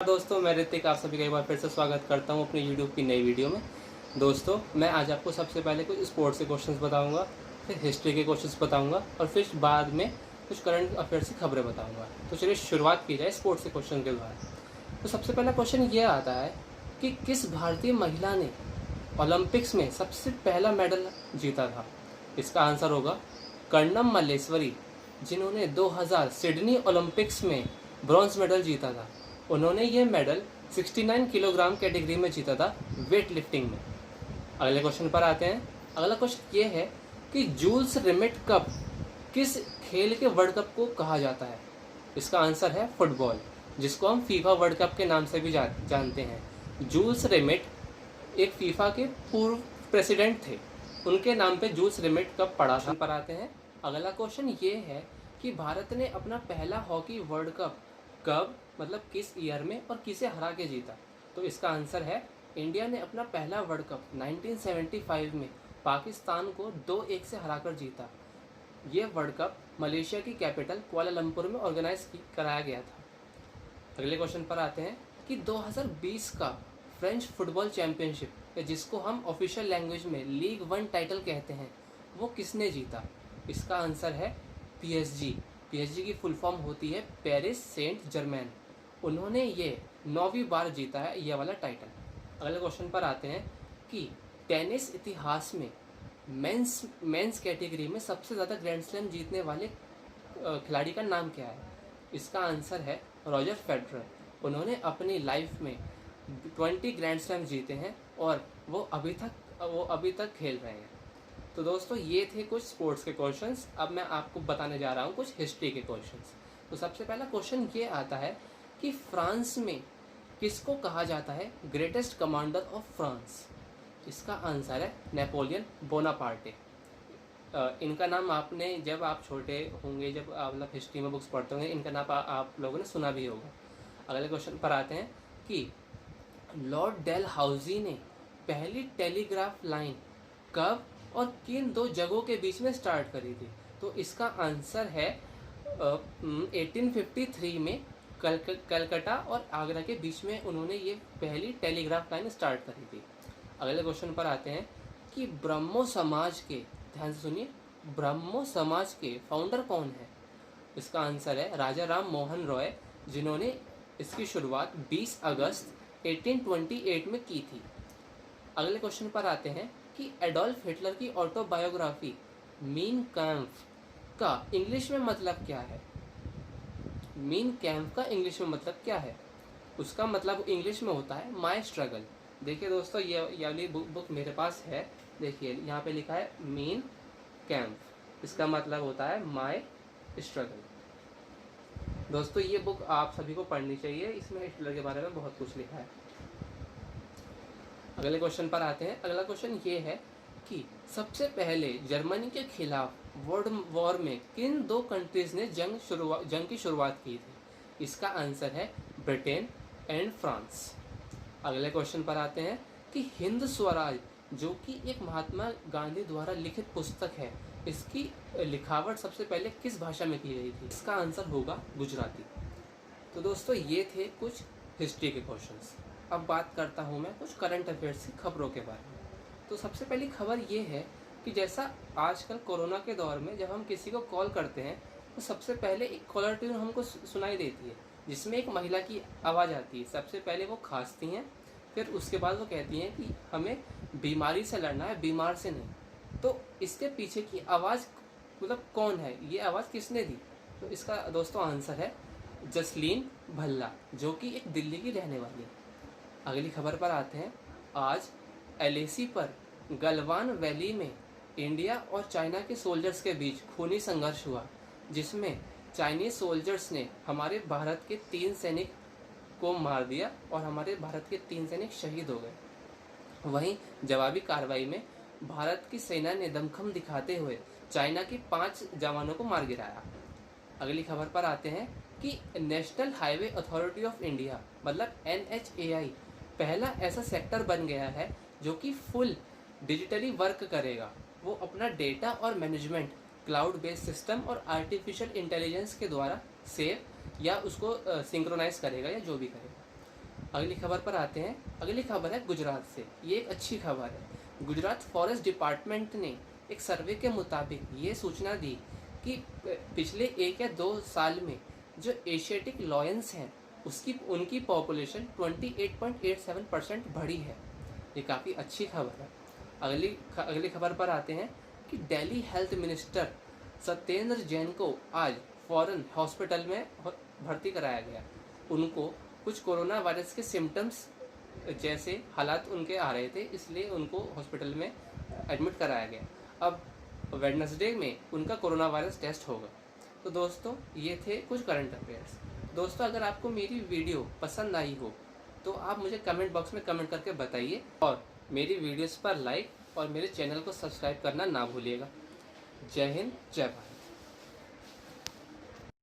दोस्तों, मैं ऋतिक आप सभी का एक बार फिर से स्वागत करता हूं अपनी यूट्यूब की नई वीडियो में। दोस्तों, मैं आज आपको सबसे पहले कुछ स्पोर्ट्स के क्वेश्चंस बताऊंगा, फिर हिस्ट्री के क्वेश्चंस बताऊंगा और फिर बाद में कुछ करंट अफेयर्स की खबरें बताऊंगा। तो चलिए शुरुआत की जाए स्पोर्ट्स के क्वेश्चन के द्वारा। तो सबसे पहला क्वेश्चन ये आता है कि किस भारतीय महिला ने ओलंपिक्स में सबसे पहला मेडल जीता था? इसका आंसर होगा कर्णम मल्लेश्वरी, जिन्होंने 2000 सिडनी ओलंपिक्स में ब्रॉन्ज मेडल जीता था। उन्होंने ये मेडल 69 किलोग्राम कैटेगरी में जीता था, वेट लिफ्टिंग में। अगले क्वेश्चन पर आते हैं। अगला क्वेश्चन ये है कि जूल्स रिमिट कप किस खेल के वर्ल्ड कप को कहा जाता है? इसका आंसर है फुटबॉल, जिसको हम फीफा वर्ल्ड कप के नाम से भी जानते हैं। जूल्स रिमिट एक फीफा के पूर्व प्रेसिडेंट थे, उनके नाम पे जूल्स रिमिट कप पड़ा था। पर आते हैं। अगला क्वेश्चन ये है कि भारत ने अपना पहला हॉकी वर्ल्ड कप कब, मतलब किस ईयर में और किसे हरा के जीता? तो इसका आंसर है इंडिया ने अपना पहला वर्ल्ड कप 1975 में पाकिस्तान को 2-1 से हराकर जीता। ये वर्ल्ड कप मलेशिया की कैपिटल कुआलालंपुर में ऑर्गेनाइज कराया गया था। अगले क्वेश्चन पर आते हैं कि 2020 का फ्रेंच फुटबॉल चैंपियनशिप, या जिसको हम ऑफिशियल लैंग्वेज में लीग 1 टाइटल कहते हैं, वो किसने जीता? इसका आंसर है पीएसजी। पीएसजी की फुल फॉर्म होती है पेरिस सेंट जर्मैन। उन्होंने ये 9वीं बार जीता है ये वाला टाइटल। अगले क्वेश्चन पर आते हैं कि टेनिस इतिहास में मेंस कैटेगरी में सबसे ज़्यादा ग्रैंड स्लैम जीतने वाले खिलाड़ी का नाम क्या है? इसका आंसर है रॉजर फेडरर। उन्होंने अपनी लाइफ में 20 ग्रैंड स्लैम जीते हैं और वो अभी तक खेल रहे हैं। तो दोस्तों, ये थे कुछ स्पोर्ट्स के क्वेश्चंस। अब मैं आपको बताने जा रहा हूँ कुछ हिस्ट्री के क्वेश्चंस। तो सबसे पहला क्वेश्चन ये आता है कि फ्रांस में किसको कहा जाता है ग्रेटेस्ट कमांडर ऑफ फ्रांस? इसका आंसर है नेपोलियन बोनापार्टे। इनका नाम आपने, जब आप छोटे होंगे, जब आप मतलब हिस्ट्री में बुक्स पढ़ते होंगे, इनका नाम आप लोगों ने सुना भी होगा। अगले क्वेश्चन पर आते हैं कि लॉर्ड डेलहाउसी ने पहली टेलीग्राफ लाइन कब और किन 2 जगहों के बीच में स्टार्ट करी थी? तो इसका आंसर है 1853 में कलकत्ता और आगरा के बीच में उन्होंने ये पहली टेलीग्राफ लाइन स्टार्ट करी थी। अगले क्वेश्चन पर आते हैं कि ब्रह्मो समाज के, ध्यान से सुनिए, ब्रह्मो समाज के फाउंडर कौन है? इसका आंसर है राजा राम मोहन रॉय, जिन्होंने इसकी शुरुआत 20 अगस्त 1828 में की थी। अगले क्वेश्चन पर आते हैं कि एडोल्फ हिटलर की ऑटोबायोग्राफी मीन कैम्फ का इंग्लिश में मतलब क्या है? मीन कैम्फ का इंग्लिश में मतलब क्या है? उसका मतलब इंग्लिश में होता है माय स्ट्रगल। देखिए दोस्तों, ये वाली बुक मेरे पास है। देखिए यहाँ पे लिखा है मीन कैम्फ, इसका मतलब होता है माय स्ट्रगल। दोस्तों, ये बुक आप सभी को पढ़नी चाहिए, इसमें हिटलर के बारे में बहुत कुछ लिखा है। अगले क्वेश्चन पर आते हैं। अगला क्वेश्चन ये है कि सबसे पहले जर्मनी के खिलाफ वर्ल्ड वॉर में किन 2 कंट्रीज ने जंग की शुरुआत की थी? इसका आंसर है ब्रिटेन एंड फ्रांस। अगले क्वेश्चन पर आते हैं कि हिंद स्वराज, जो कि एक महात्मा गांधी द्वारा लिखित पुस्तक है, इसकी लिखावट सबसे पहले किस भाषा में की गई थी? इसका आंसर होगा गुजराती। तो दोस्तों, ये थे कुछ हिस्ट्री के क्वेश्चंस। अब बात करता हूँ मैं कुछ करंट अफेयर्स की खबरों के बारे में। तो सबसे पहली खबर ये है कि जैसा आजकल कोरोना के दौर में जब हम किसी को कॉल करते हैं तो सबसे पहले एक कॉलर ट्यून हमको सुनाई देती है, जिसमें एक महिला की आवाज़ आती है। सबसे पहले वो खांसती हैं, फिर उसके बाद वो कहती हैं कि हमें बीमारी से लड़ना है, बीमार से नहीं। तो इसके पीछे की आवाज़ मतलब कौन है, ये आवाज़ किसने दी? तो इसका दोस्तों आंसर है जसलीन भल्ला, जो कि एक दिल्ली की रहने वाली है। अगली खबर पर आते हैं। आज एलएसी पर गलवान वैली में इंडिया और चाइना के सोल्जर्स के बीच खूनी संघर्ष हुआ, जिसमें चाइनीज सोल्जर्स ने हमारे भारत के 3 सैनिक को मार दिया और हमारे भारत के 3 सैनिक शहीद हो गए। वहीं जवाबी कार्रवाई में भारत की सेना ने दमखम दिखाते हुए चाइना की 5 जवानों को मार गिराया। अगली खबर पर आते हैं कि national highway authority of India, मतलब NHAI, पहला ऐसा सेक्टर बन गया है जो कि फुल डिजिटली वर्क करेगा। वो अपना डेटा और मैनेजमेंट क्लाउड बेस्ड सिस्टम और आर्टिफिशियल इंटेलिजेंस के द्वारा सेव या उसको सिंक्रोनाइज करेगा या जो भी करेगा। अगली खबर पर आते हैं। अगली खबर है गुजरात से। ये एक अच्छी खबर है। गुजरात फॉरेस्ट डिपार्टमेंट ने एक सर्वे के मुताबिक ये सूचना दी कि पिछले 1 या 2 साल में जो एशियाटिक लॉयंस हैं उनकी पॉपुलेशन 28.87% बढ़ी है। ये काफ़ी अच्छी खबर है। अगली खबर पर आते हैं कि दिल्ली हेल्थ मिनिस्टर सत्येंद्र जैन को आज फॉरेन हॉस्पिटल में भर्ती कराया गया। उनको कुछ कोरोना वायरस के सिम्टम्स जैसे हालात उनके आ रहे थे, इसलिए उनको हॉस्पिटल में एडमिट कराया गया। अब वेडनेसडे में उनका कोरोना वायरस टेस्ट होगा। तो दोस्तों ये थे कुछ करंट अफेयर्स। दोस्तों अगर आपको मेरी वीडियो पसंद आई हो तो आप मुझे कमेंट बॉक्स में कमेंट करके बताइए और मेरी वीडियोस पर लाइक और मेरे चैनल को सब्सक्राइब करना ना भूलिएगा। जय हिंद, जय भारत।